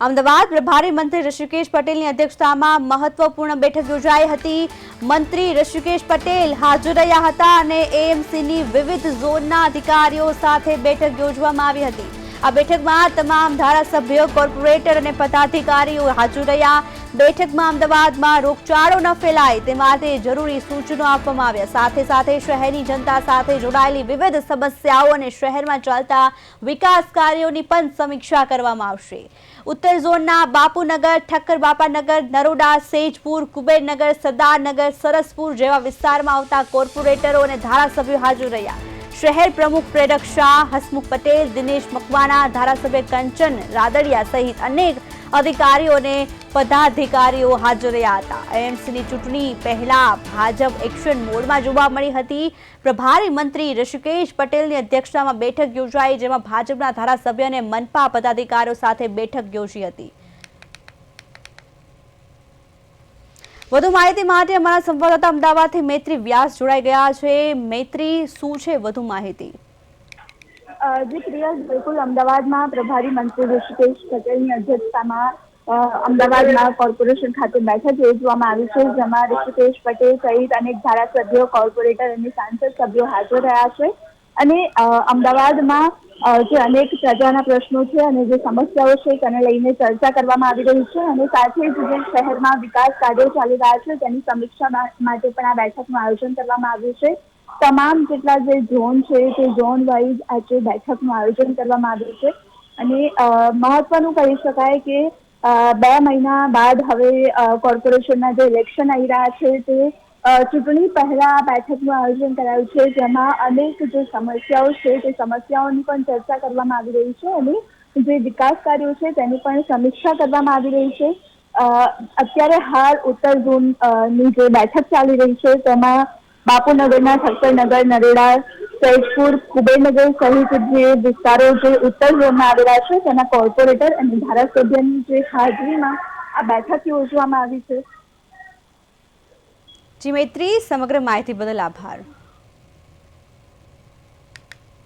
અમદાવાદ પ્રભારી મંત્રી ઋષિકેશ પટેલની અધ્યક્ષતામાં મહત્વપૂર્ણ બેઠક યોજાઈ હતી। મંત્રી ઋષિકેશ પટેલ હાજર રહ્યા હતા અને એએમસીની વિવિધ ઝોનના અધિકારીઓ સાથે બેઠક યોજવામાં આવી હતી। આ બેઠકમાં તમામ ધારાસભ્યો, કોર્પોરેટર અને પદાધિકારીઓ હાજર રહ્યા। બેઠકમાં અમદાવાદમાં રોગચાળો ન ફેલાય તે માટે જરૂરી સૂચનો આપવામાં આવ્યા। સાથે સાથે શહેરની જનતા સાથે જોડાયેલી વિવિધ સમસ્યાઓ અને શહેરમાં ચાલતા વિકાસ કાર્યોની પણ સમીક્ષા કરવામાં આવશે। ઉત્તર ઝોનના બાપુનગર, ઠક્કરબાપાનગર, નરોડા, સેજપુર, કુબેરનગર, સરદારનગર, સરસપુર જેવા વિસ્તારમાં આવતા કોર્પોરેટરો અને ધારાસભ્યો હાજર રહ્યા। શહેર પ્રમુખ પ્રેરક શાહ, હસમુખ પટેલ, દિનેશ મકવાણા, ધારાસભ્ય કંચન રાદડિયા સહિત અનેક અધિકારીઓ અને પદાધિકારીઓ હાજર રહ્યા હતા। એએમસીની ચૂંટણી પહેલા ભાજપ એક્શન મોડમાં જોવા મળી હતી। પ્રભારી મંત્રી ઋષિકેશ પટેલની અધ્યક્ષતામાં બેઠક યોજાઈ, જેમાં ભાજપના ધારાસભ્ય અને મનપા પદાધિકારીઓ સાથે બેઠક યોજી હતી। વધુ માહિતી માટે અમારા સંવાદદાતા અમદાવાદથી મૈત્રી વ્યાસ જોડાઈ ગયા છે। મૈત્રી, શું છે વધુ માહિતી? જી પ્રિયા, બિલકુલ અમદાવાદમાં પ્રભારી મંત્રી ઋષિકેશ પટેલની અધ્યક્ષતામાં અમદાવાદમાં કોર્પોરેશન ખાતે બેઠક યોજવામાં આવી છે, જેમાં ઋષિકેશ પટેલ સહિત અનેક ધારાસભ્યો, કોર્પોરેટર અને સાંસદ સભ્યો હાજર રહ્યા છે અને અમદાવાદમાં જે અનેક પ્રજાના પ્રશ્નો છે અને જે સમસ્યાઓ છે તેને લઈને ચર્ચા કરવામાં આવી રહી છે અને સાથે જ જે શહેરમાં વિકાસ કાર્યો ચાલી રહ્યા છે તેની સમીક્ષા માટે પણ આ બેઠકનું આયોજન કરવામાં આવ્યું છે। તમામ જેટલા જે ઝોન છે તે ઝોન વાઇઝ આજે બેઠકનું આયોજન કરવામાં આવ્યું છે અને મહત્વનું કહી શકાય કે 2 મહિના બાદ હવે કોર્પોરેશનના જે ઇલેક્શન આવી રહ્યા છે તે ચૂંટણી પહેલા આ બેઠકનું આયોજન કરાયું છે, જેમાં અનેક જે સમસ્યાઓ છે તે સમસ્યાઓની પણ ચર્ચા કરવામાં આવી રહી છે અને જે વિકાસ કાર્યો છે તેની પણ સમીક્ષા કરવામાં આવી રહી છે। અત્યારે હાલ ઉત્તર ઝોનની જે બેઠક ચાલી રહી છે તેમાં બાપુનગરના ઠક્કરનગર, નરોડા, સૈદપુર, કુબેરનગર સહિત જે વિસ્તારો જે ઉત્તર ઝોનમાં આવેલા છે તેના કોર્પોરેટર અને ધારાસભ્યની જે હાજરીમાં આ બેઠક યોજવામાં આવી છે। જી મૈત્રી, સમગ્ર માહિતી બદલ આભાર।